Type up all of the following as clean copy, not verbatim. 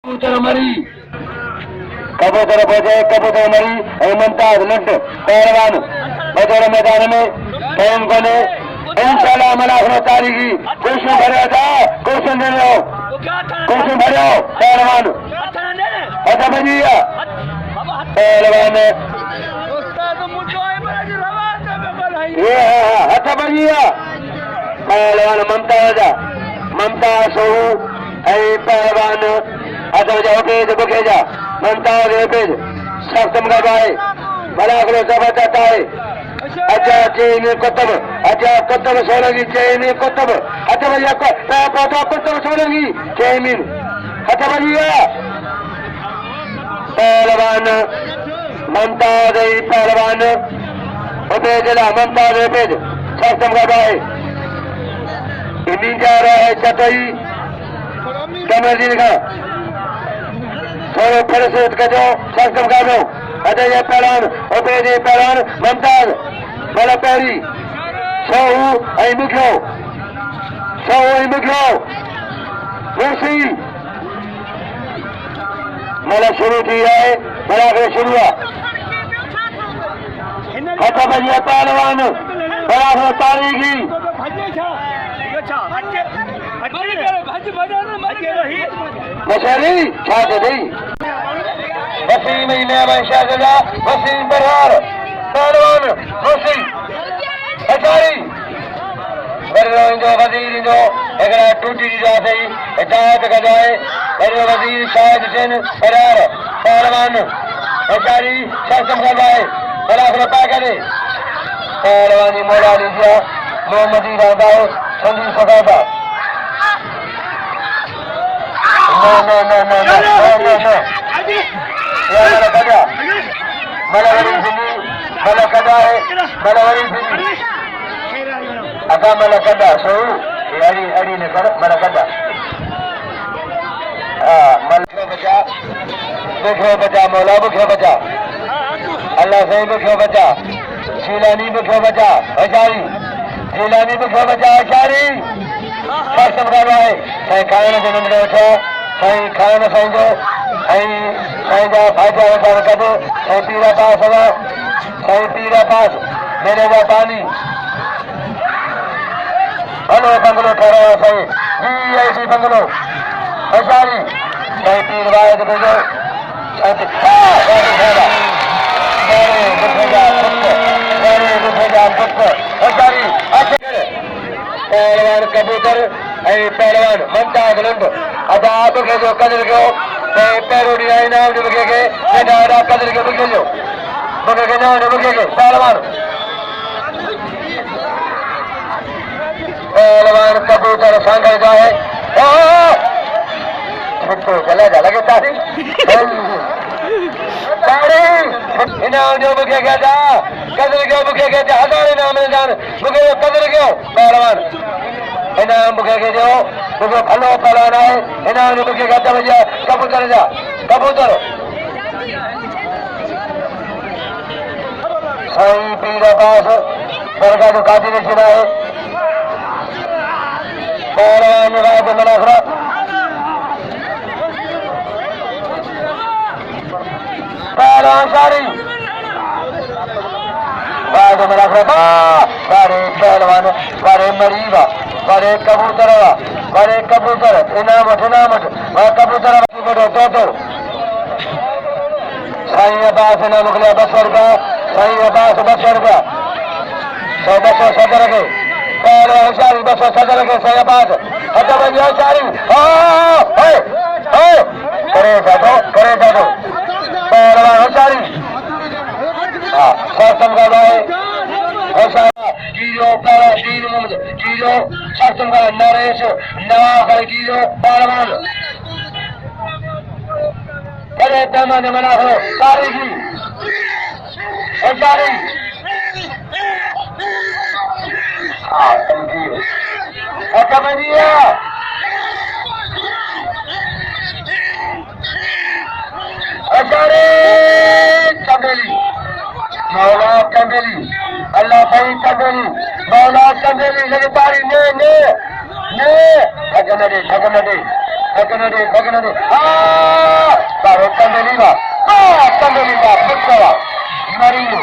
मरी कबूतर बजे कबूतर मरी मुमताज लड्ड पहलवान बजर मैदान में टाइम बने इंशाल्लाह मलाखनो तारीखी कुर्सी भरे था कुर्सी दे लो कुर्सी भरे पहलवान अच्छा भजिया पहलवान ये अच्छा भजिया पहलवान ममताज सोहू पहलवान अच्छा बजा पेज बुकेजा ममताज पेज सख्तम का भाई मलाखनो जबरदस्त है अच्छा चेन कुतुब अच्छा कुतुब सोलंगी चेन कुतुब अच्छा भैया कुतुब सोलंगी चेमिन अच्छा भैया पहलवान ममताज पहलवान उपेजला ममताज उपेज सख्तम का भाई इंडिया जा रहा है चटई कमर का थोड़े फिर से कजो सख्तम का दो अच्छा ये पहलवान उपेज पहलवान ममताज बड़ा पैरी सोहू ऐं मुखियो मुर्सी मला शुरू थी है बड़ा के शुरू हथ बजिया पहलवान बड़ा हो तारीखी मशहरी छात दी वसीम में शाहजदा वसीम बरहार पहलवान मुर्सी अचारी वजीर जो एकरा टूटी जा सही हिदायत कजाए वजीर शाहिद हुसैन बरहार पहलवान अचारी शासन कजाए बलाखनो पाकरे पहलवानी मौला लीजिया मोहम्मदी राधाओ संदीप सदादा no या मला कजा मला वरी सिंधी मला कदा है मला वरी सिंधी अका मला कदा सो अड़ी ने कर मला कदा मला बचा मौला बुखे बचा अल्लाह सही बुखे बचा शीलानी बुखे बचा अचारी शीलानी बुखे बचा अचारी सख्तम का है सही खाने जन्म दे उठा सही खाने सही जो सही जा फायदा वठण कदो सही पीरा पास हवा सही पीरा पास मेरे जा पानी हलो बंगलो ठहरा सही वीआईपी बंगलो अचारी सही पीर वायद भेजो पहलवान कबूतर पहलवान ममताज लुंड अदा बुके जो कदर कयो पैरोडी इनाम जो बुके के डायरा कदर के बुके जो बुके के नाम जो बुके के पहलवान कबूतर सांगल जाए छुट्टो चला जा लगे तारी इनाम जो बुके के जा कदर के बुके के जा हजार इनाम जान बुके जो कदर के पहलवान इनाम बुके के जो बुके भलो पहलवान है इनाम जो बुके के जा कबूतर जा कबूतर सही पीर पास बरगा जो काटी ने सुना है पहलवान राज मनाखरा पहलवान सारी राज मनाखरा सारे पहलवान सारे मरीबा सारे कबूतर इनाम कबूतर तो साईं अब्बास इनाम मोकिलिया 200 रुपया साईं अब्बास 200 रुपया 200 सदर के पहलवान होशियारी 200 सदर के साईं अब्बास अच्छा भैया होशियारी करे जादो पहलवान होशियारी सत्संग का भाई जीरो पहला जीरो मोहम्मद जीरो सत्संग का नरेश नवाखर जीरो पहलवान बड़े पैमाने मना हो तारीखी होशियारी अच्छा भैया होशियारी चमेली मौला चमेली अल्लाह सही चमेली मौला चमेली लगातारी ने ठगन दे Candeliga, Candeliga, Putkara, Mario,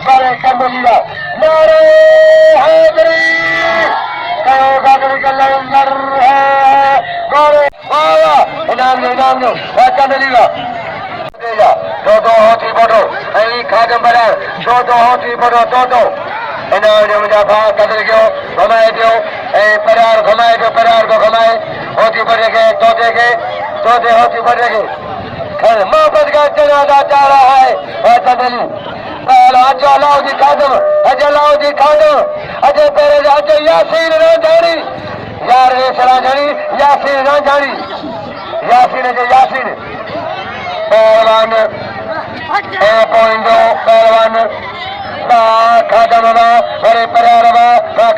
Bare Candeliga, Nare Hadri, Kayo Gadri Kalangar, Bare, Bala, Inamno, Candeliga. Dodo hoti bodo, ai khadam bara, dodo hoti bodo dodo. Ena jo mujafa kadar kyo, ghamaye kyo, ai parar ghamaye kyo, parar ko ghamaye, hoti bade ke, dodo hoti bade ke. Khal mohabbat ka janaza ja raha hai, wa tadali. Pala ajo Allaudi khadam, ajo pere ajo Yasin ranjani, yar re saranjani, Yasin ranjani, Yasin je Yasin. Pehलवान पहलवान खादम बड़े परिवार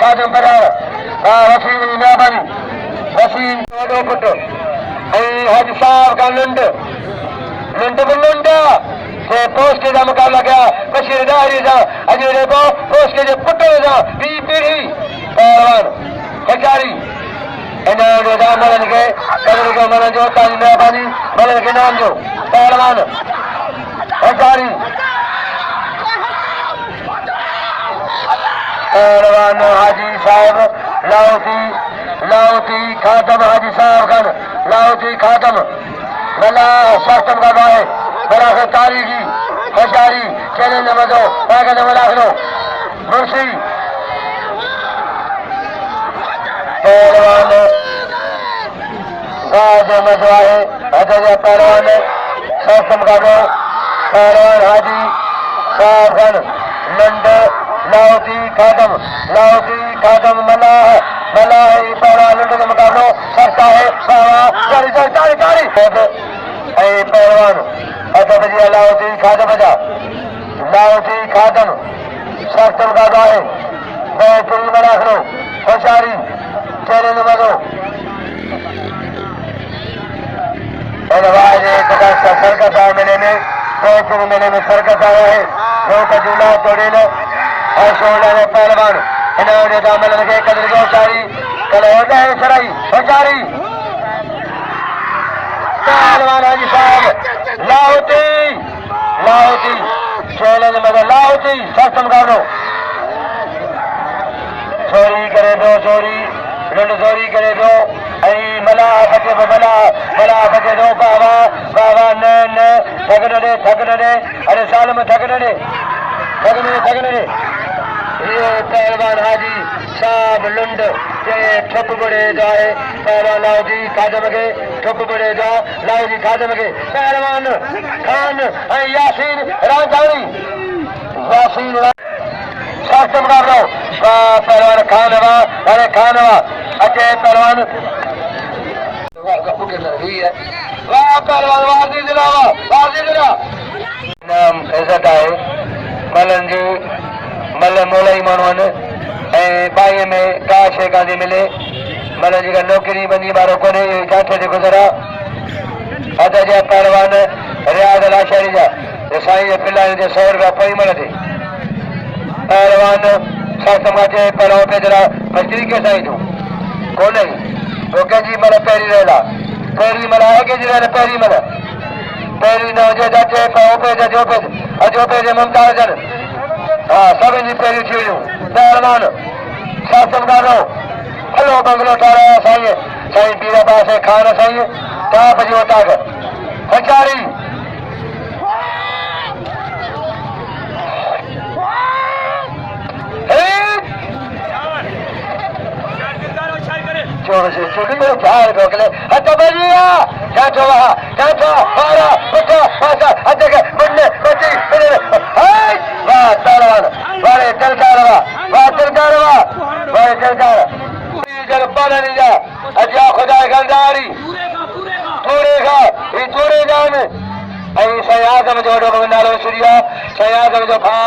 खादम परिवार वसीम मेहरबानी Wasim put हज साहब का लुंड post का मुकाबला किया बशीर डायरी था अजय रेबो पोस्ट के पुटो था बी पीढ़ी पहलवान हजारी मलन के कदर को मलन जो ताजी मेहरबानी मलन के नाम जो पहलवान हजारी पहलवान हाजी साहब लाउती खातम हाजी साहब खान लाउती खातम मला शास्त्रम का भाई बड़ा से तारीखी हजारी चले नमदो ताकत मलाखनो मुर्शी पहलवान मजवाए अजय पहलवान शास्त्रम का पहलवान हाजी साहब खान लंड लाउती खादम मलाह पहलवान लंड का मुकाबला करता है तारी पहलवान अजय लाउती खादम शास्त्रम का है बेहतरीन मलाखनो होशियारी चैलेंज मदो सर्कस आया मेले में मेले में सर्कस आया है झूला तोड़ेल शोला पहलवान इन्होंने दामन लगे कदर की होशियारी कल होता है सराई होशियारी पहलवान हाजी साहब लाहौती चैलेंज मदो लाहौती सख्त मुकाबलो चोरी करे दो चोरी लुंड चोरी करे दो मला फटे दो बाबा न थकने अरे साल में थकने ये पहलवान हाजी साहब लुंड के ठप बड़े जाए पहलवान लाउजी खादम के ठप बड़े जा लाउजी खादम के पहलवान खान यासीन रांझानी शास्त्र मुकाबला पहलवान खानवा अच्छे पहलवान पहलवान वाजी दिला नाम इज्जत है Malan ji Malan Molai मानवन by में का शे गांधी मिले मलन जी का नौकरी बंदी बारो को जाठे से गुजरा अदा जा पहलवान रियाज लाशारी जा साईं पिल्ला जे 100 रुपया पई मिले थे पहलवान शास्त्र माचे पहलवान पे जरा मजदूरी के साईं तू कौन है वो के जी मला पैरी मला है के जी पैरी मला पैरी न जो जाचे पाओ पे जो पे ममता जन हाँ सब इन पैरी थी पहलवान शास्त्र का रो हलो बंगलो तारा साईं पीरा पास है खाना साईं ता बजी होता है हजारी छोटी में चार गोखले बजिया जाठो हारा उठा पासा अजग मुन्ने बची वाह पहलवान बड़े चलकारवा जल पाना नहीं जा अजा खुदा गंदारी पूरे जान सयादम जो नालो सूर्या सयादम जो भा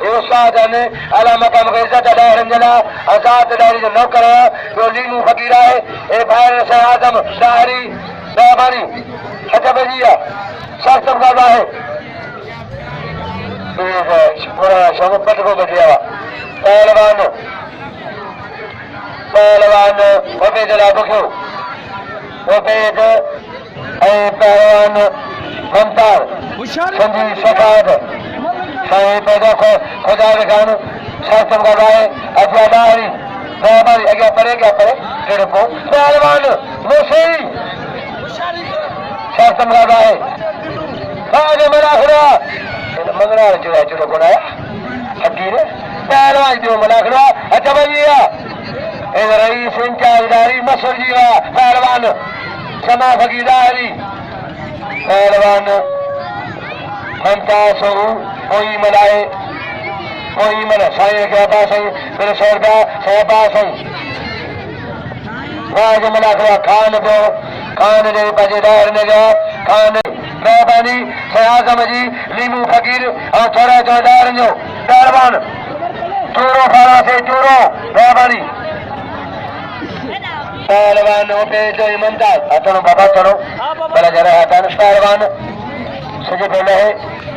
उस्ताद अला मकाम के इज्जत जना आजाद डायरी जो नौकर जो लीनू फकीर है ए भाई सयादम डायरी मेहरबानी अच्छा बजिया शास्त्रम का है पूरा शोभत को बजिया पहलवान ओबेद ला बुखो ओबेद पहलवान ममतार संजीव शफात साईं पैदा खुदा के खान शास्त्रम का राय अजादारी मेहरबानी अगे पड़े क्या पड़े तेरे को पहलवान मुसी शास्त्रम का राय आगे मना खुदा मंगना चुरा चुरा को आया फकीर पहलवान जो मना खुदा अच्छा भैया रईस इंचार्जदारी मसूर जीवा पहलवान समा फकीदारी पहलवान ममता सो कोई मनाए कोई मन साईं के पास फिर 100 रुपया 100 पास आज मना करा खान दो खान दे बजेदार ने गया खान मेहरबानी आजम जी लीमू फकीर और थोड़ा चौधार जो पहलवान चूरो फारा से चूरो मेहरबानी पहलवान पे जो ईमानदार चलो बाबा चलो भला जरा हटान पहलवान सजे पहले है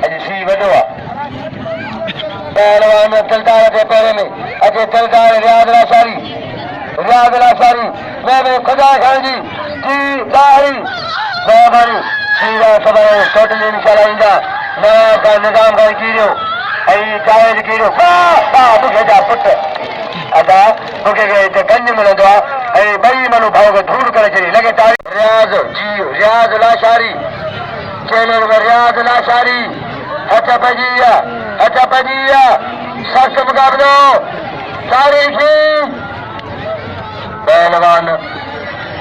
अजी सी वडवा पहलवान तलदार के पैरे में अजय तलदार रियाज लासारी मैं खुदा खान जी दारी मेहरबानी सीधा सबाए टोटली इंशाल्लाह इंदा नया का निजाम का कीरो आई जायज कीरो मुखे जा पुट अदा मुखे गए ते गंज मिलंदो आहे बई मनु भाव के दूर करे छड़ी लगे तारी रियाज लाशारी चैनल में रियाज लाशारी अच्छा पजिया सख्त मुकाबलो तारीखी पहलवान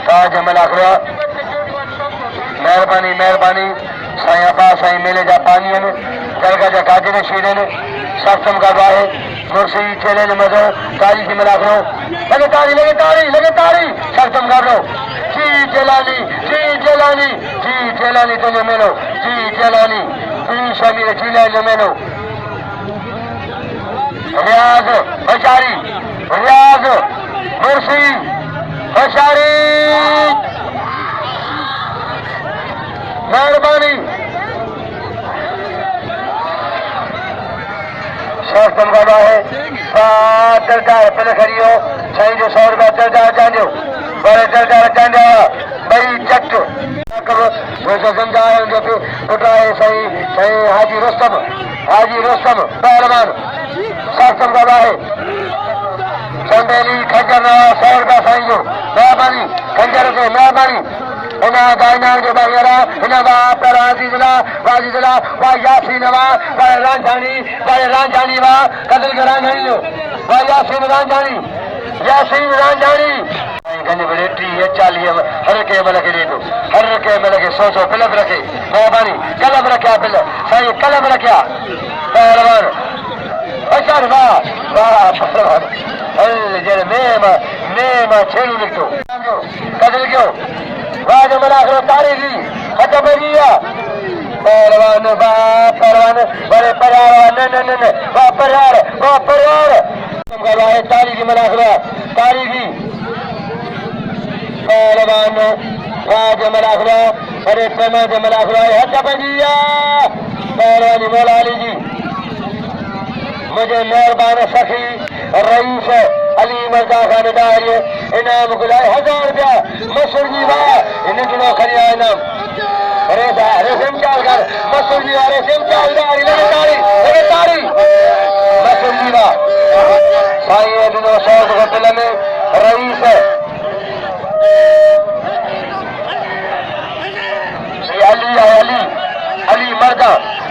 ताज मलाखरा मेहरबानी साईं अब्बा साईं मेले जा पानी ने दरगाह जा काजरे शीरे ने सख्त मुकाबला है मुर्शी चेले ने मजो तारीखी मलाखरो लगे तारी सख्त मुकाबलो जी जेलानी तुझे मिलो जी जेलानी शमीर चीला जो मेलो रियाज मुर्शी होशारी मेहरबानी शास्त्रम का है सरकार पहले खड़ी हो साईं जो 100 रुपया सरकार चांजो बड़े सरकार चांजा बई चट समझाए पुटाए सही हाजी रुस्तम पहलवान शास्त्रम का है संडेली खंजर नवा 100 रुपया साईं जो मेहरबानी खंजर से मेहरबानी इना गायना के बगैरा इना बाप राजीला वा यासीन वा रांझानी वा कदल के रांझानी लो वा यासीन रांझानी गंज बड़े 40 हर के मल के दे दो हर के मल के 100 फिलप रखे मेहरबानी कलम रखा फिल साईं कलम रखा पहलवान अशर वाह पहलवान अल जर नेमा छेलू लिखो कदल क्यों वाज मना करो तारीखी अच्छा बजिया पहलवान बड़े परिवार न वाह परिवार तारीखी मना करो तारीखी पहलवान वाज मना करो बड़े प्रेमा से मना करो अच्छा बजिया पहलवानी मौला अली जी मुझे मेहरबान सखी रईस अली मर्दा खान दारी इनाम गुलाए 1000 रुपया मसूर जी वाह इन दिनों खरिया इनाम रेसिम चालकर मसूर जी वाले रेसिम चालदारी लगे तारी मसूर जी वाह साईं दिनों 100 रुपये में रईस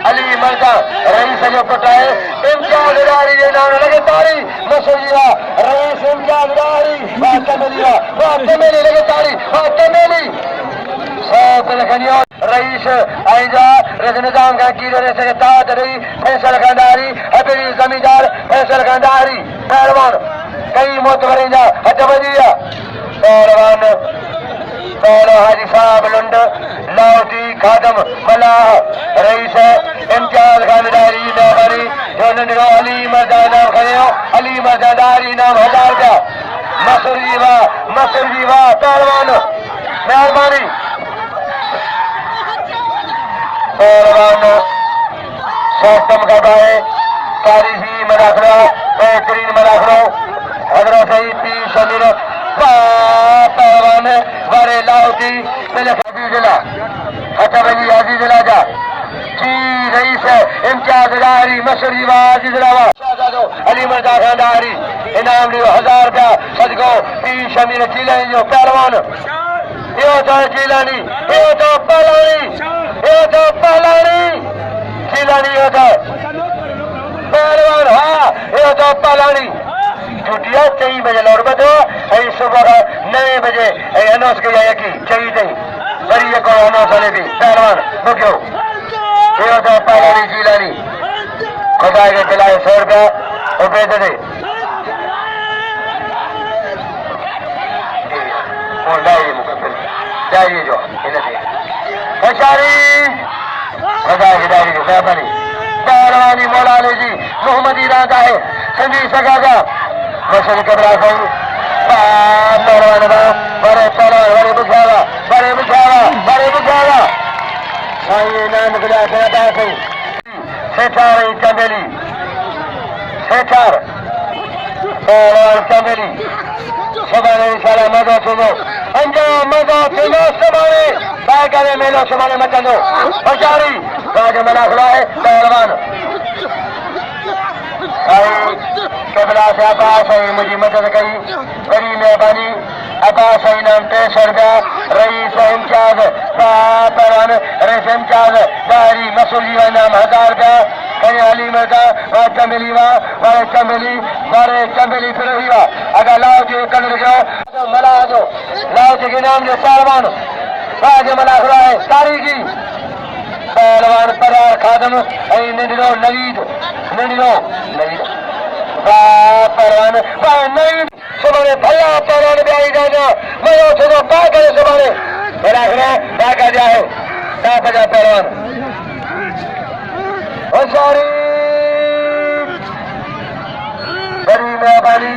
अली मर्दा रईस जो पुटाए इम्तियाज़दारी जे नाम लगे तारी मसूर जी वाह रईस इम्तियाज़दारी वाह तमेली लगे तारी वाह तमेली 100 लखनियो रईस आइजा रज निजाम का कीरो रे से तात रही फैसल खानदारी हबीरी जमींदार फैसल खानदारी पहलवान कई मोतबरी जा हट बजिया पहलवान पहलो हाजी साहब लुंड लाउटी खादम मलाह रईस इम्तियाज खानदारी मेहरबानी जो नंढड़ो अली मर्दा नाम खयो अली मर्दादारी नाम 1000 रुपया मसूर जी वाह पहलवान मेहरबानी पहलवान शास्त्रम का है तारीखी मनाखरा बेहतरीन मनाखरा हजरत पी शमीर पहलवान बड़े लाउटी पहले अजीज जिला इम्तियाज डायरी मशहूरी वाज इजरावा शाहजादो अली मर्दा खान डायरी इनाम लियो 1000 रुपया सदको पी शमीर जिले जो पहलवान यो तो जिलानी यो तो पहलवानी जिलानी यो तो पहलवान हाँ यो तो पहलवानी छुट्टियां 3 बजे लौट बदो सुबह 9 बजे अनाउंस किया कि चाहिए बड़ी को अनाउंस वाले भी पहलवान बुक्यो ये तो पहलवानी जिलानी खुदा के दिलाए 100 रुपया उबेद दे चाहिए जो खुदा की डायरी की मेहरबानी पहलवानी मौलाना जी मोहम्मद इरादा है संजीव सगाजा मशहूर कबरा भाई पहलवान बड़े पहलवान बड़े बुझावा भाई नाम गुजा कहता है सेठार चंदेली सेठार पहलवान चंदेली सबाने इंशाल्लाह मजा सुनो अंजाम मजा सुनो सबाने बागरे मेलो सबाने मचंदो बजारी राज मना खड़ा है पहलवान आई कबला से अब्बास है मुझे मदद करी बड़ी मेहरबानी अब्बास है नाम 63 रुपया रईस इम्तियाज पहलवान रईस इम्तियाज दारी मसूली का नाम 1000 रुपया कहीं अली मर्दा चंबेली फिर हुआ अगर लाओ जी कलर गयो मला जो लाओ जी के नाम ने पहलवान राज मला खड़ा है तारीखी पहलवान परार खादम निंडो नवीद पहलवान नवीद सुबह भैया पहलवान ब्याई जाना मैं उसको पा करे सुबह मेरा खड़ा बाका जाए का बजा पहलवान सॉरी बड़ी मेहरबानी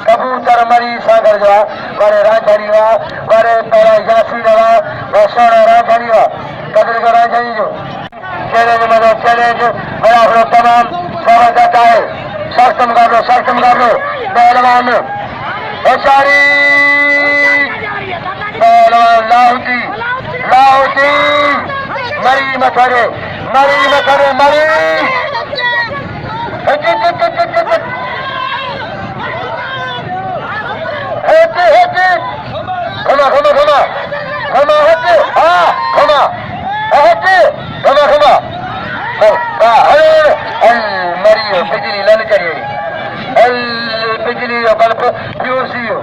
कबूतर मरी सागर जो बड़े राजधानी हुआ बड़े पहला यासी रहा वो सोना राजधानी हुआ कदर का राजधानी जो चैलेंज बड़ा बड़ा तमाम सवा जाता है सख्त मुकाबलो पहलवान बेचारी पहलवान लाहौती मरी मथरे मरियो बिजली लन करिए बिजली बल्ब प्यूसियो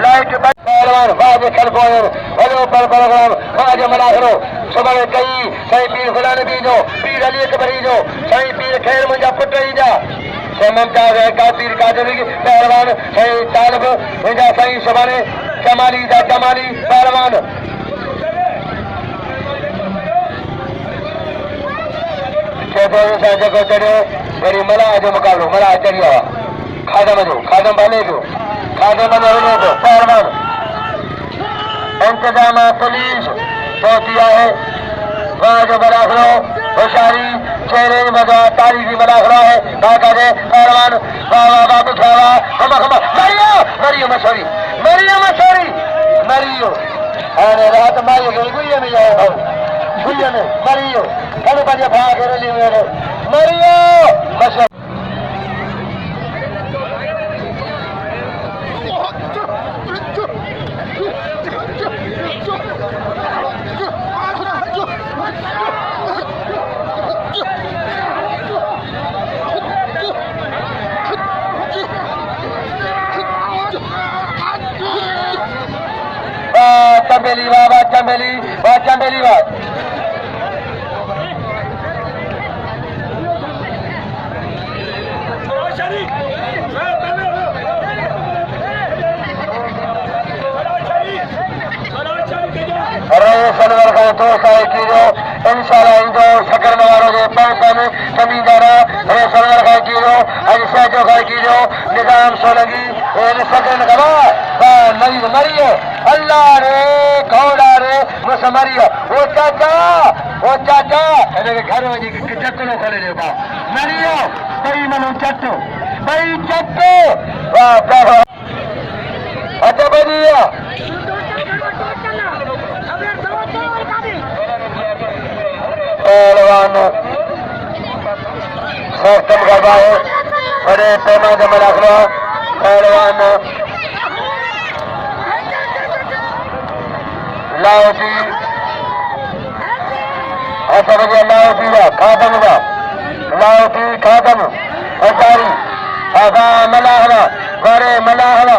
लाइट पहलवान बाजे खलफोर वलो पर बाजे मलाखरो सुबह कई सही पीर गुलाम बीजो पीर अली कबरीजो सही पीर खैर मुंजा पुटई जा ममताज है का पीर कादर पहलवान सही तालब मुंजा सही सुबह कमाली जा कमाली पहलवान जगह चढ़े मेरी मला जो मुकाबलो मला चढ़िया खादम बने जो पहलवान इंतजाम पुलिस पहुंचिया है वहाँ जो मलाखलो होशियारी चेहरे मजा तारीखी मलाखला है बाका दे पहलवान बाबू खावा खमा मरियो मरियो अरे रात मारियो गुइया में जाए भाऊ गुइया में मरियो कल बजे भाग रही मेरे मरियो मशहूर चंबेली सनवर का तो कीरो इंशाल्लाह इंदो शकर नवारो जे पापन जमींदारा सनवर का कीरो अजसा जो का कीरो निजाम सोलंगी ए सकन गवा नहीं मरियो अल्लाह रे घोड़ा रे मुस मरियो वो चाचा एने घर में चट्टो खोले दे बा मरियो भाई मनु चट्टो वाह अच्छा बढ़िया पहलवान सख्त मुकाबला है बड़े पैमाने का मुकाबला पहलवान लाहौटी ऐसा बजे लाहौटी का खातम का लाहौटी खातम अंसारी आगा मलाहला बड़े मलाहला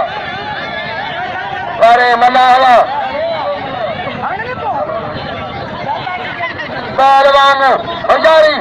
पहलवान अंसारी